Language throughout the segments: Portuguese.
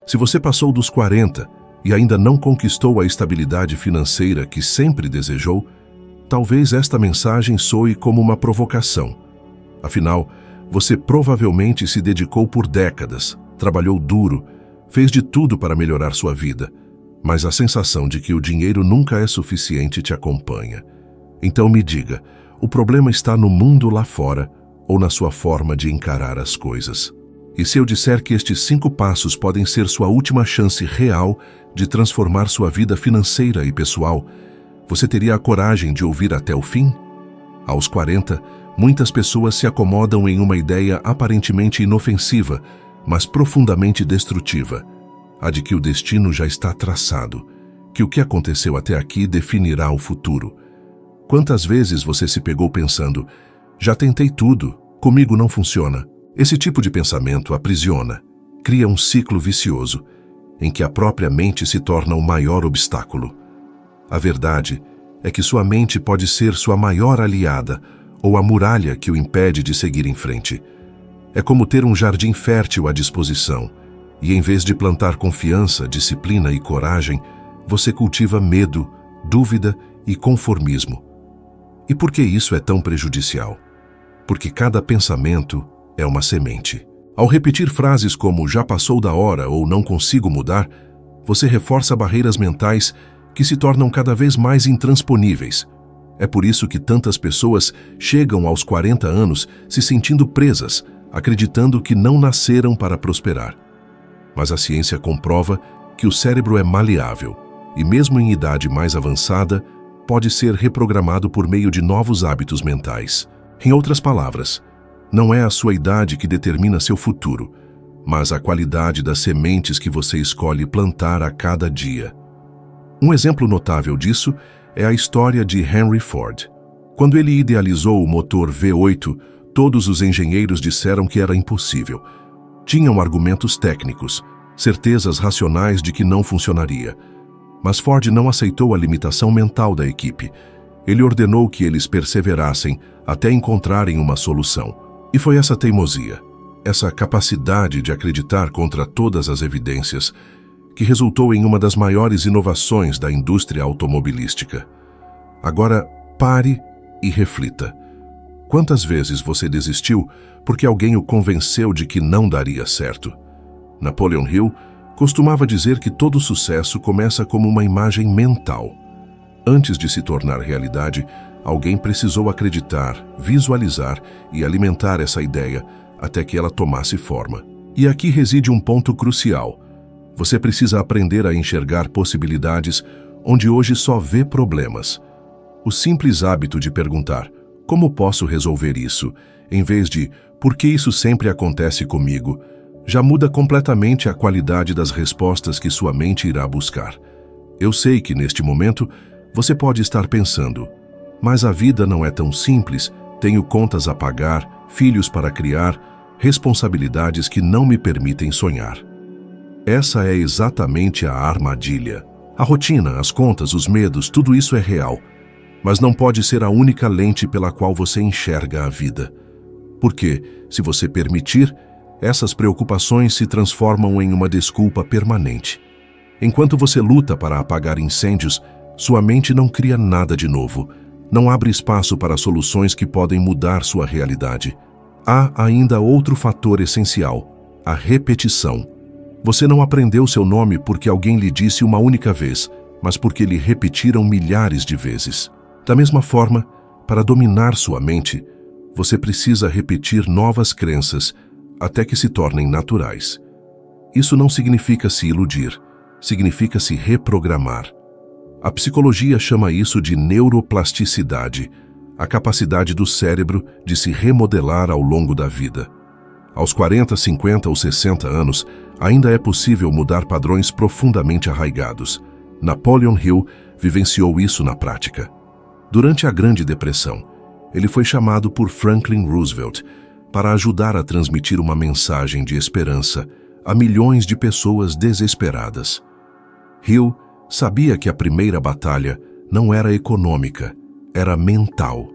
Se você passou dos 40 e ainda não conquistou a estabilidade financeira que sempre desejou, talvez esta mensagem soe como uma provocação. Afinal, você provavelmente se dedicou por décadas, trabalhou duro, fez de tudo para melhorar sua vida, mas a sensação de que o dinheiro nunca é suficiente te acompanha. Então me diga, o problema está no mundo lá fora ou na sua forma de encarar as coisas? E se eu disser que estes 5 passos podem ser sua última chance real de transformar sua vida financeira e pessoal, você teria a coragem de ouvir até o fim? Aos 40, muitas pessoas se acomodam em uma ideia aparentemente inofensiva, mas profundamente destrutiva, a de que o destino já está traçado, que o que aconteceu até aqui definirá o futuro. Quantas vezes você se pegou pensando, já tentei tudo, comigo não funciona? Esse tipo de pensamento aprisiona, cria um ciclo vicioso, em que a própria mente se torna o maior obstáculo. A verdade é que sua mente pode ser sua maior aliada ou a muralha que o impede de seguir em frente. É como ter um jardim fértil à disposição, e em vez de plantar confiança, disciplina e coragem, você cultiva medo, dúvida e conformismo. E por que isso é tão prejudicial? Porque cada pensamento é uma semente. Ao repetir frases como já passou da hora ou não consigo mudar, você reforça barreiras mentais que se tornam cada vez mais intransponíveis. É por isso que tantas pessoas chegam aos 40 anos se sentindo presas, acreditando que não nasceram para prosperar. Mas a ciência comprova que o cérebro é maleável e, mesmo em idade mais avançada, pode ser reprogramado por meio de novos hábitos mentais. Em outras palavras, não é a sua idade que determina seu futuro, mas a qualidade das sementes que você escolhe plantar a cada dia. Um exemplo notável disso é a história de Henry Ford. Quando ele idealizou o motor V8, todos os engenheiros disseram que era impossível. Tinham argumentos técnicos, certezas racionais de que não funcionaria. Mas Ford não aceitou a limitação mental da equipe. Ele ordenou que eles perseverassem até encontrarem uma solução. E foi essa teimosia, essa capacidade de acreditar contra todas as evidências, que resultou em uma das maiores inovações da indústria automobilística. Agora, pare e reflita. Quantas vezes você desistiu porque alguém o convenceu de que não daria certo? Napoleon Hill costumava dizer que todo sucesso começa como uma imagem mental. Antes de se tornar realidade, alguém precisou acreditar, visualizar e alimentar essa ideia até que ela tomasse forma. E aqui reside um ponto crucial. Você precisa aprender a enxergar possibilidades onde hoje só vê problemas. O simples hábito de perguntar, como posso resolver isso, em vez de, por que isso sempre acontece comigo, já muda completamente a qualidade das respostas que sua mente irá buscar. Eu sei que neste momento você pode estar pensando, mas a vida não é tão simples, tenho contas a pagar, filhos para criar, responsabilidades que não me permitem sonhar. Essa é exatamente a armadilha. A rotina, as contas, os medos, tudo isso é real, mas não pode ser a única lente pela qual você enxerga a vida. Porque, se você permitir, essas preocupações se transformam em uma desculpa permanente. Enquanto você luta para apagar incêndios, sua mente não cria nada de novo, não abre espaço para soluções que podem mudar sua realidade. Há ainda outro fator essencial, a repetição. Você não aprendeu seu nome porque alguém lhe disse uma única vez, mas porque lhe repetiram milhares de vezes. Da mesma forma, para dominar sua mente, você precisa repetir novas crenças até que se tornem naturais. Isso não significa se iludir, significa se reprogramar. A psicologia chama isso de neuroplasticidade, a capacidade do cérebro de se remodelar ao longo da vida. Aos 40, 50 ou 60 anos, ainda é possível mudar padrões profundamente arraigados. Napoleon Hill vivenciou isso na prática. Durante a Grande Depressão, ele foi chamado por Franklin Roosevelt para ajudar a transmitir uma mensagem de esperança a milhões de pessoas desesperadas. Hill sabia que a primeira batalha não era econômica, era mental.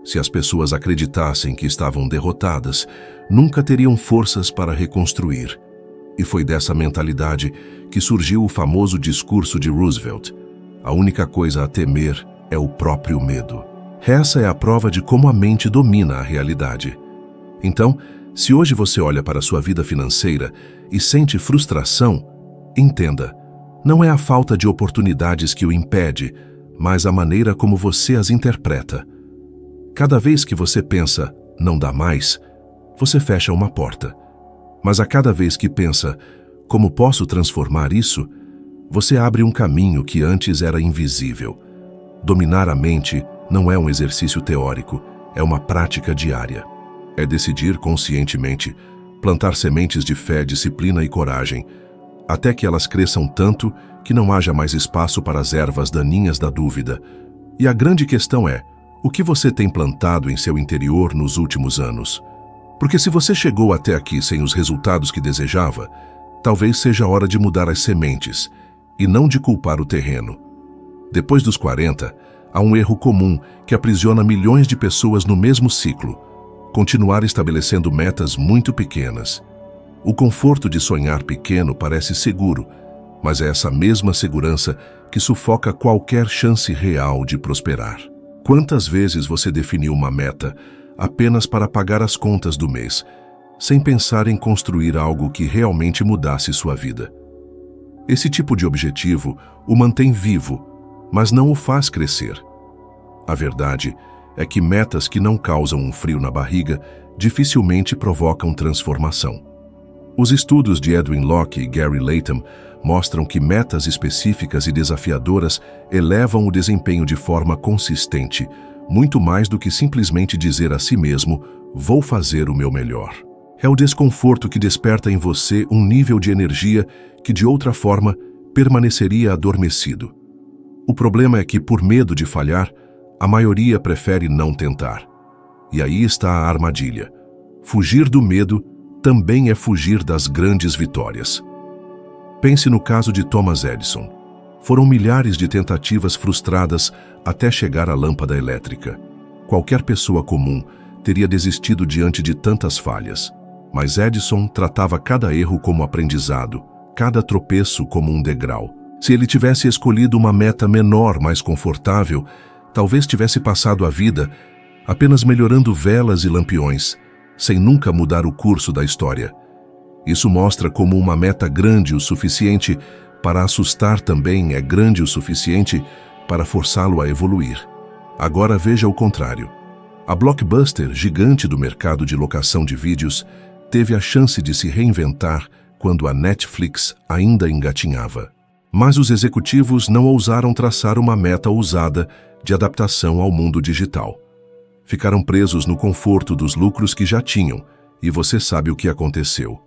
Se as pessoas acreditassem que estavam derrotadas, nunca teriam forças para reconstruir. E foi dessa mentalidade que surgiu o famoso discurso de Roosevelt: a única coisa a temer é o próprio medo. Essa é a prova de como a mente domina a realidade. Então, se hoje você olha para a sua vida financeira e sente frustração, entenda, não é a falta de oportunidades que o impede, mas a maneira como você as interpreta. Cada vez que você pensa, não dá mais, você fecha uma porta. Mas a cada vez que pensa, como posso transformar isso, você abre um caminho que antes era invisível. Dominar a mente não é um exercício teórico, é uma prática diária. É decidir conscientemente, plantar sementes de fé, disciplina e coragem, até que elas cresçam tanto que não haja mais espaço para as ervas daninhas da dúvida. E a grande questão é, o que você tem plantado em seu interior nos últimos anos? Porque se você chegou até aqui sem os resultados que desejava, talvez seja a hora de mudar as sementes e não de culpar o terreno. Depois dos 40, há um erro comum que aprisiona milhões de pessoas no mesmo ciclo: continuar estabelecendo metas muito pequenas. O conforto de sonhar pequeno parece seguro, mas é essa mesma segurança que sufoca qualquer chance real de prosperar. Quantas vezes você definiu uma meta apenas para pagar as contas do mês, sem pensar em construir algo que realmente mudasse sua vida? Esse tipo de objetivo o mantém vivo, mas não o faz crescer. A verdade é que metas que não causam um frio na barriga dificilmente provocam transformação. Os estudos de Edwin Locke e Gary Latham mostram que metas específicas e desafiadoras elevam o desempenho de forma consistente, muito mais do que simplesmente dizer a si mesmo, vou fazer o meu melhor. É o desconforto que desperta em você um nível de energia que de outra forma permaneceria adormecido. O problema é que, por medo de falhar, a maioria prefere não tentar. E aí está a armadilha. Fugir do medo também é fugir das grandes vitórias. Pense no caso de Thomas Edison. Foram milhares de tentativas frustradas até chegar à lâmpada elétrica. Qualquer pessoa comum teria desistido diante de tantas falhas. Mas Edison tratava cada erro como aprendizado, cada tropeço como um degrau. Se ele tivesse escolhido uma meta menor, mais confortável, talvez tivesse passado a vida apenas melhorando velas e lampiões, sem nunca mudar o curso da história. Isso mostra como uma meta grande o suficiente para assustar também é grande o suficiente para forçá-lo a evoluir. Agora veja o contrário. A Blockbuster, gigante do mercado de locação de vídeos, teve a chance de se reinventar quando a Netflix ainda engatinhava. Mas os executivos não ousaram traçar uma meta ousada de adaptação ao mundo digital. Ficaram presos no conforto dos lucros que já tinham, e você sabe o que aconteceu.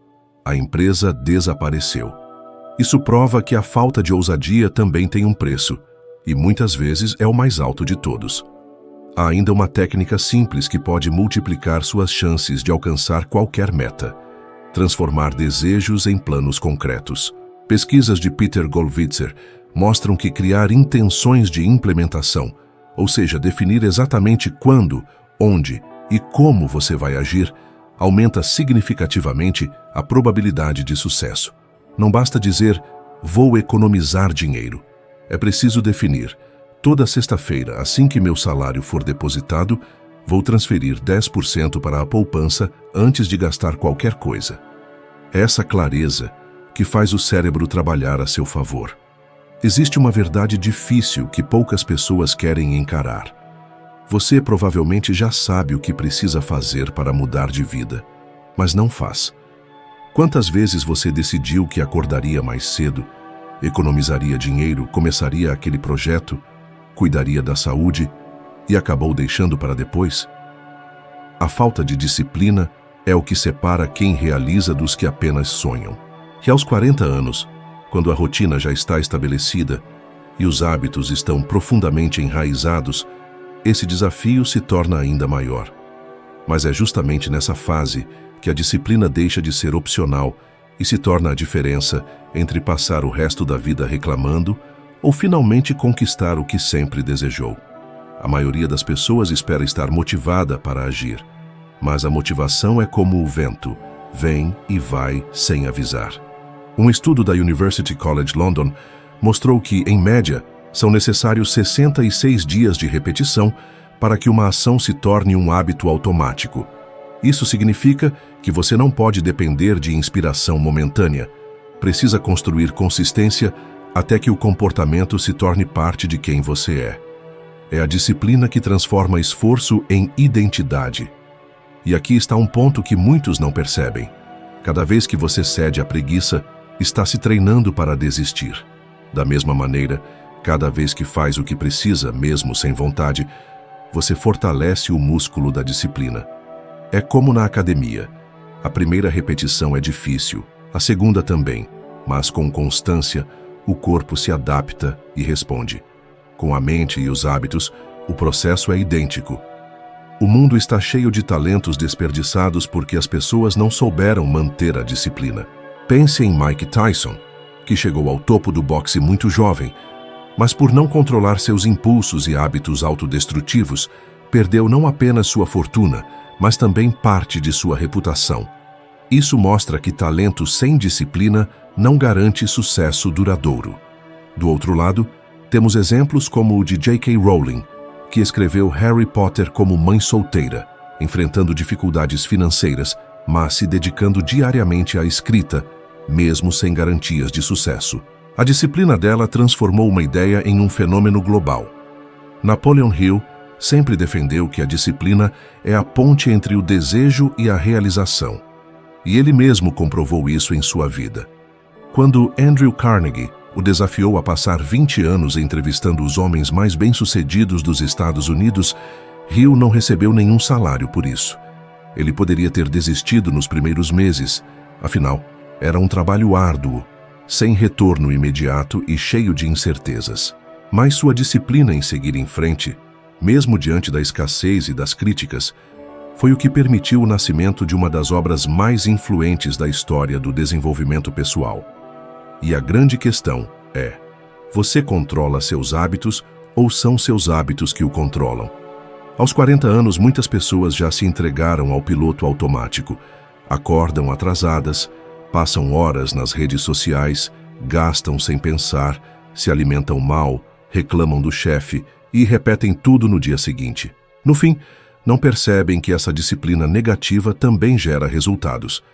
A empresa desapareceu. Isso prova que a falta de ousadia também tem um preço, e muitas vezes é o mais alto de todos. Há ainda uma técnica simples que pode multiplicar suas chances de alcançar qualquer meta: transformar desejos em planos concretos. Pesquisas de Peter Gollwitzer mostram que criar intenções de implementação, ou seja, definir exatamente quando, onde e como você vai agir, aumenta significativamente a probabilidade de sucesso. Não basta dizer, vou economizar dinheiro. É preciso definir, toda sexta-feira, assim que meu salário for depositado, vou transferir 10% para a poupança antes de gastar qualquer coisa. Essa clareza que faz o cérebro trabalhar a seu favor. Existe uma verdade difícil que poucas pessoas querem encarar. Você provavelmente já sabe o que precisa fazer para mudar de vida, mas não faz. Quantas vezes você decidiu que acordaria mais cedo, economizaria dinheiro, começaria aquele projeto, cuidaria da saúde e acabou deixando para depois? A falta de disciplina é o que separa quem realiza dos que apenas sonham. E aos 40 anos, quando a rotina já está estabelecida e os hábitos estão profundamente enraizados, esse desafio se torna ainda maior. Mas é justamente nessa fase que a disciplina deixa de ser opcional e se torna a diferença entre passar o resto da vida reclamando ou finalmente conquistar o que sempre desejou. A maioria das pessoas espera estar motivada para agir, mas a motivação é como o vento, vem e vai sem avisar. Um estudo da University College London mostrou que, em média, são necessários 66 dias de repetição para que uma ação se torne um hábito automático. Isso significa que você não pode depender de inspiração momentânea. Precisa construir consistência até que o comportamento se torne parte de quem você é. É a disciplina que transforma esforço em identidade. E aqui está um ponto que muitos não percebem. Cada vez que você cede à preguiça, está se treinando para desistir. Da mesma maneira, cada vez que faz o que precisa, mesmo sem vontade, você fortalece o músculo da disciplina. É como na academia. A primeira repetição é difícil, a segunda também, mas com constância, o corpo se adapta e responde. Com a mente e os hábitos, o processo é idêntico. O mundo está cheio de talentos desperdiçados porque as pessoas não souberam manter a disciplina. Pense em Mike Tyson, que chegou ao topo do boxe muito jovem, mas por não controlar seus impulsos e hábitos autodestrutivos, perdeu não apenas sua fortuna, mas também parte de sua reputação. Isso mostra que talento sem disciplina não garante sucesso duradouro. Do outro lado, temos exemplos como o de J.K. Rowling, que escreveu Harry Potter como mãe solteira, enfrentando dificuldades financeiras, mas se dedicando diariamente à escrita, mesmo sem garantias de sucesso. A disciplina dela transformou uma ideia em um fenômeno global. Napoleon Hill sempre defendeu que a disciplina é a ponte entre o desejo e a realização. E ele mesmo comprovou isso em sua vida. Quando Andrew Carnegie o desafiou a passar 20 anos entrevistando os homens mais bem-sucedidos dos Estados Unidos, Hill não recebeu nenhum salário por isso. Ele poderia ter desistido nos primeiros meses, afinal, era um trabalho árduo, sem retorno imediato e cheio de incertezas. Mas sua disciplina em seguir em frente, mesmo diante da escassez e das críticas, foi o que permitiu o nascimento de uma das obras mais influentes da história do desenvolvimento pessoal. E a grande questão é: você controla seus hábitos ou são seus hábitos que o controlam? Aos 40 anos, muitas pessoas já se entregaram ao piloto automático. Acordam atrasadas, passam horas nas redes sociais, gastam sem pensar, se alimentam mal, reclamam do chefe e repetem tudo no dia seguinte. No fim, não percebem que essa disciplina negativa também gera resultados,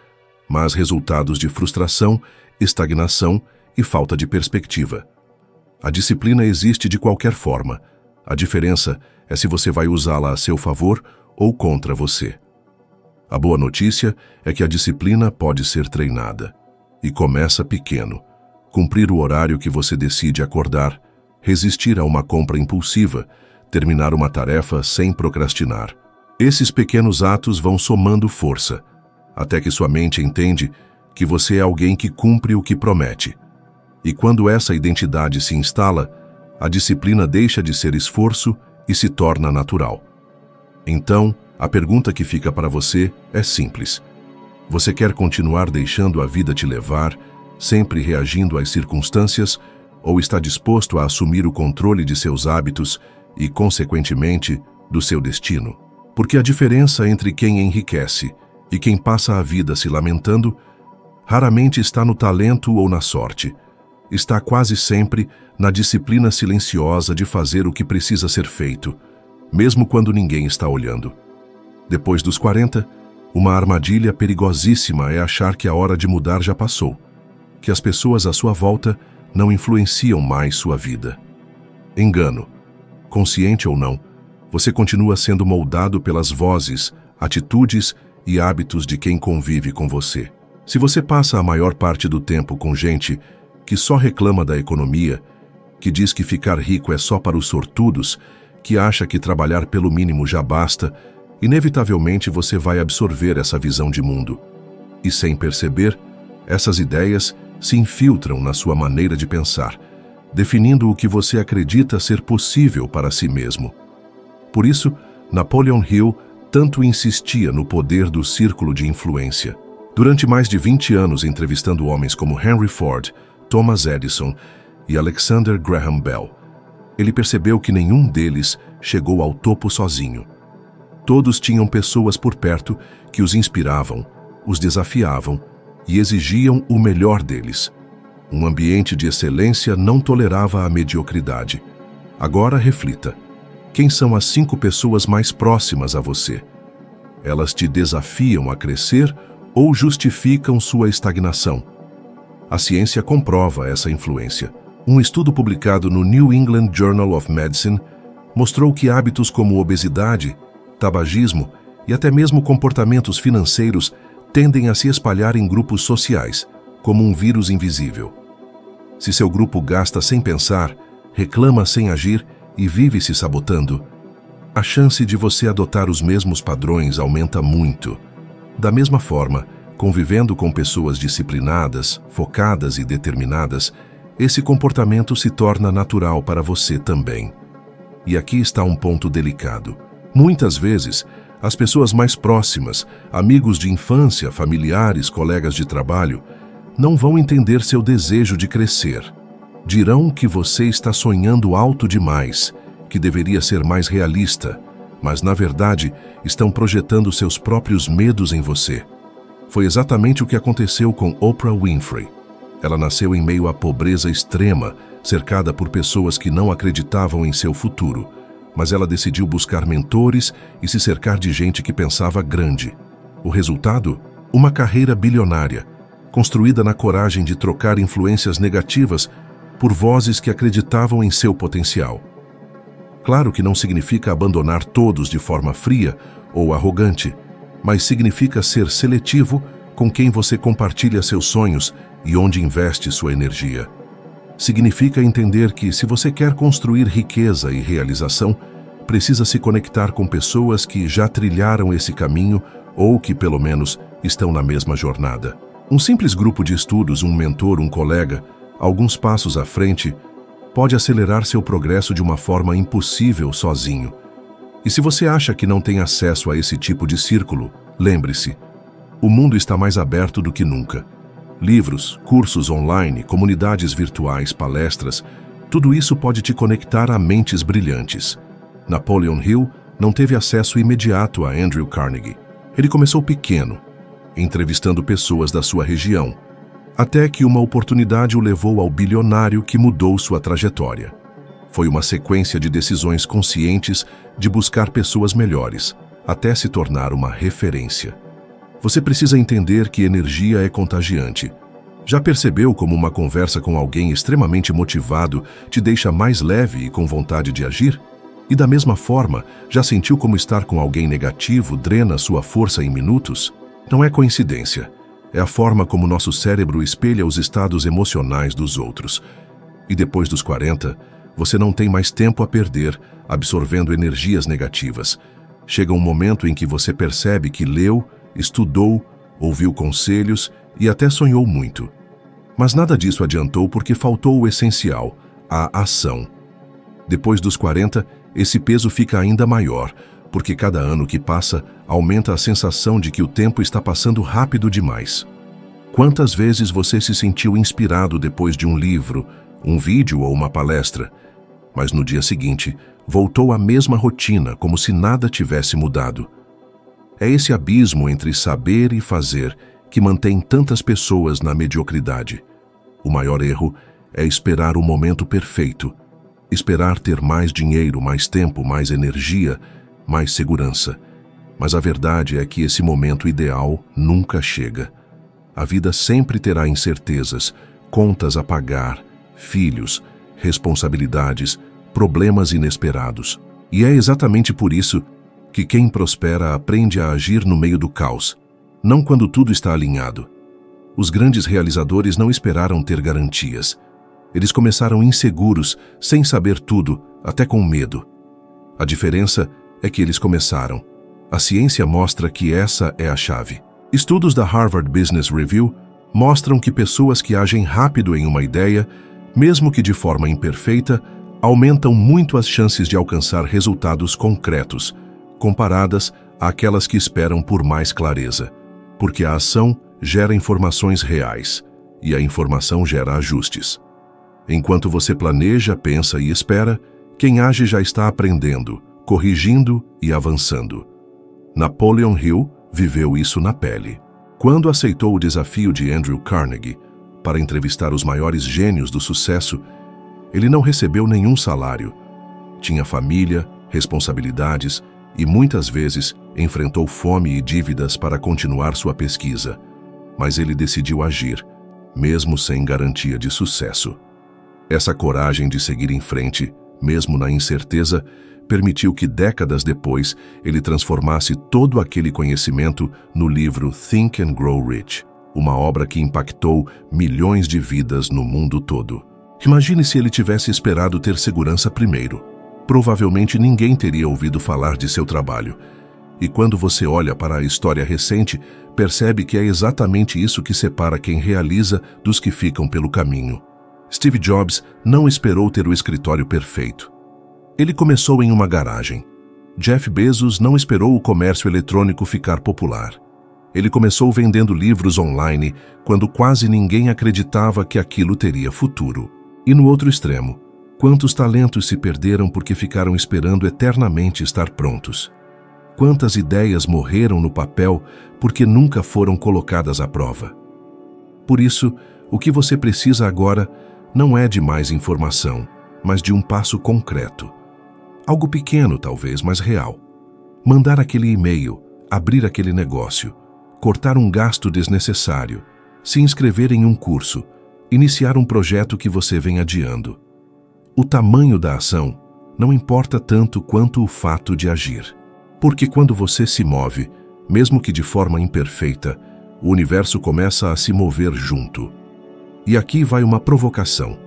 mas resultados de frustração, estagnação e falta de perspectiva. A disciplina existe de qualquer forma. A diferença é se você vai usá-la a seu favor ou contra você. A boa notícia é que a disciplina pode ser treinada. E começa pequeno. Cumprir o horário que você decide acordar, resistir a uma compra impulsiva, terminar uma tarefa sem procrastinar. Esses pequenos atos vão somando força, até que sua mente entende que você é alguém que cumpre o que promete. E quando essa identidade se instala, a disciplina deixa de ser esforço e se torna natural. Então, a pergunta que fica para você é simples. Você quer continuar deixando a vida te levar, sempre reagindo às circunstâncias, ou está disposto a assumir o controle de seus hábitos e, consequentemente, do seu destino? Porque a diferença entre quem enriquece e quem passa a vida se lamentando raramente está no talento ou na sorte. Está quase sempre na disciplina silenciosa de fazer o que precisa ser feito, mesmo quando ninguém está olhando. Depois dos 40, uma armadilha perigosíssima é achar que a hora de mudar já passou, que as pessoas à sua volta não influenciam mais sua vida. Engano. Consciente ou não, você continua sendo moldado pelas vozes, atitudes e hábitos de quem convive com você. Se você passa a maior parte do tempo com gente que só reclama da economia, que diz que ficar rico é só para os sortudos, que acha que trabalhar pelo mínimo já basta, inevitavelmente você vai absorver essa visão de mundo. E sem perceber, essas ideias se infiltram na sua maneira de pensar, definindo o que você acredita ser possível para si mesmo. Por isso, Napoleon Hill tanto insistia no poder do círculo de influência. Durante mais de 20 anos entrevistando homens como Henry Ford, Thomas Edison e Alexander Graham Bell, ele percebeu que nenhum deles chegou ao topo sozinho. Todos tinham pessoas por perto que os inspiravam, os desafiavam e exigiam o melhor deles. Um ambiente de excelência não tolerava a mediocridade. Agora reflita. Quem são as 5 pessoas mais próximas a você? Elas te desafiam a crescer ou justificam sua estagnação? A ciência comprova essa influência. Um estudo publicado no New England Journal of Medicine mostrou que hábitos como obesidade, tabagismo e até mesmo comportamentos financeiros tendem a se espalhar em grupos sociais, como um vírus invisível. Se seu grupo gasta sem pensar, reclama sem agir e vive se sabotando, a chance de você adotar os mesmos padrões aumenta muito. Da mesma forma, convivendo com pessoas disciplinadas, focadas e determinadas, esse comportamento se torna natural para você também. E aqui está um ponto delicado. Muitas vezes, as pessoas mais próximas, amigos de infância, familiares, colegas de trabalho, não vão entender seu desejo de crescer. Dirão que você está sonhando alto demais, que deveria ser mais realista, mas na verdade estão projetando seus próprios medos em você. Foi exatamente o que aconteceu com Oprah Winfrey. Ela nasceu em meio à pobreza extrema, cercada por pessoas que não acreditavam em seu futuro, mas ela decidiu buscar mentores e se cercar de gente que pensava grande. O resultado? Uma carreira bilionária, construída na coragem de trocar influências negativas por vozes que acreditavam em seu potencial. Claro que não significa abandonar todos de forma fria ou arrogante, mas significa ser seletivo com quem você compartilha seus sonhos e onde investe sua energia. Significa entender que, se você quer construir riqueza e realização, precisa se conectar com pessoas que já trilharam esse caminho ou que, pelo menos, estão na mesma jornada. Um simples grupo de estudos, um mentor, um colega, alguns passos à frente, pode acelerar seu progresso de uma forma impossível sozinho. E se você acha que não tem acesso a esse tipo de círculo, lembre-se, o mundo está mais aberto do que nunca. Livros, cursos online, comunidades virtuais, palestras, tudo isso pode te conectar a mentes brilhantes. Napoleon Hill não teve acesso imediato a Andrew Carnegie. Ele começou pequeno, entrevistando pessoas da sua região, até que uma oportunidade o levou ao bilionário que mudou sua trajetória. Foi uma sequência de decisões conscientes de buscar pessoas melhores, até se tornar uma referência. Você precisa entender que energia é contagiante. Já percebeu como uma conversa com alguém extremamente motivado te deixa mais leve e com vontade de agir? E da mesma forma, já sentiu como estar com alguém negativo drena sua força em minutos? Não é coincidência. É a forma como nosso cérebro espelha os estados emocionais dos outros. E depois dos 40, você não tem mais tempo a perder absorvendo energias negativas. Chega um momento em que você percebe que leu, estudou, ouviu conselhos e até sonhou muito. Mas nada disso adiantou porque faltou o essencial, a ação. Depois dos 40, esse peso fica ainda maior, porque cada ano que passa aumenta a sensação de que o tempo está passando rápido demais. Quantas vezes você se sentiu inspirado depois de um livro, um vídeo ou uma palestra, mas no dia seguinte voltou à mesma rotina como se nada tivesse mudado? É esse abismo entre saber e fazer que mantém tantas pessoas na mediocridade. O maior erro é esperar o momento perfeito, esperar ter mais dinheiro, mais tempo, mais energia, mais segurança. Mas a verdade é que esse momento ideal nunca chega. A vida sempre terá incertezas, contas a pagar, filhos, responsabilidades, problemas inesperados. E é exatamente por isso que quem prospera aprende a agir no meio do caos, não quando tudo está alinhado. Os grandes realizadores não esperaram ter garantias. Eles começaram inseguros, sem saber tudo, até com medo. A diferença é que eles começaram. A ciência mostra que essa é a chave. Estudos da Harvard Business Review mostram que pessoas que agem rápido em uma ideia, mesmo que de forma imperfeita, aumentam muito as chances de alcançar resultados concretos, comparadas àquelas que esperam por mais clareza. Porque a ação gera informações reais, e a informação gera ajustes. Enquanto você planeja, pensa e espera, quem age já está aprendendo, corrigindo e avançando. Napoleon Hill viveu isso na pele. Quando aceitou o desafio de Andrew Carnegie para entrevistar os maiores gênios do sucesso, ele não recebeu nenhum salário. Tinha família, responsabilidades e muitas vezes enfrentou fome e dívidas para continuar sua pesquisa. Mas ele decidiu agir, mesmo sem garantia de sucesso. Essa coragem de seguir em frente, mesmo na incerteza, permitiu que décadas depois ele transformasse todo aquele conhecimento no livro Think and Grow Rich, uma obra que impactou milhões de vidas no mundo todo. Imagine se ele tivesse esperado ter segurança primeiro. Provavelmente ninguém teria ouvido falar de seu trabalho. E quando você olha para a história recente, percebe que é exatamente isso que separa quem realiza dos que ficam pelo caminho. Steve Jobs não esperou ter o escritório perfeito. Ele começou em uma garagem. Jeff Bezos não esperou o comércio eletrônico ficar popular. Ele começou vendendo livros online quando quase ninguém acreditava que aquilo teria futuro. E no outro extremo, quantos talentos se perderam porque ficaram esperando eternamente estar prontos? Quantas ideias morreram no papel porque nunca foram colocadas à prova? Por isso, o que você precisa agora não é de mais informação, mas de um passo concreto. Algo pequeno, talvez, mas real. Mandar aquele e-mail, abrir aquele negócio, cortar um gasto desnecessário, se inscrever em um curso, iniciar um projeto que você vem adiando. O tamanho da ação não importa tanto quanto o fato de agir. Porque quando você se move, mesmo que de forma imperfeita, o universo começa a se mover junto. E aqui vai uma provocação.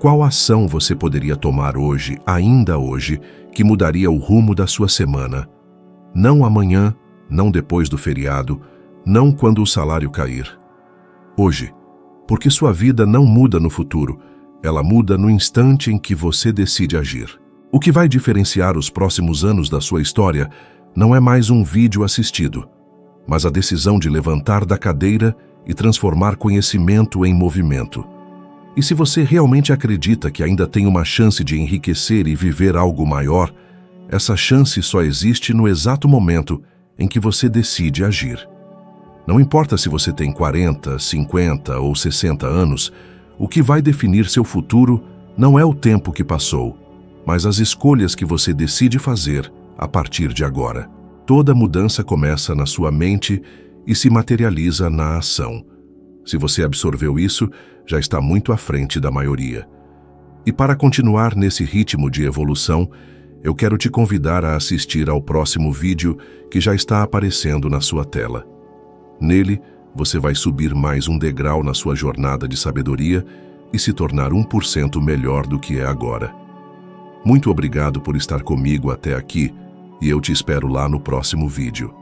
Qual ação você poderia tomar hoje, ainda hoje, que mudaria o rumo da sua semana? Não amanhã, não depois do feriado, não quando o salário cair. Hoje, porque sua vida não muda no futuro, ela muda no instante em que você decide agir. O que vai diferenciar os próximos anos da sua história não é mais um vídeo assistido, mas a decisão de levantar da cadeira e transformar conhecimento em movimento. E se você realmente acredita que ainda tem uma chance de enriquecer e viver algo maior, essa chance só existe no exato momento em que você decide agir. Não importa se você tem 40, 50 ou 60 anos, o que vai definir seu futuro não é o tempo que passou, mas as escolhas que você decide fazer a partir de agora. Toda mudança começa na sua mente e se materializa na ação. Se você absorveu isso, já está muito à frente da maioria. E para continuar nesse ritmo de evolução, eu quero te convidar a assistir ao próximo vídeo que já está aparecendo na sua tela. Nele, você vai subir mais um degrau na sua jornada de sabedoria e se tornar 1% melhor do que é agora. Muito obrigado por estar comigo até aqui e eu te espero lá no próximo vídeo.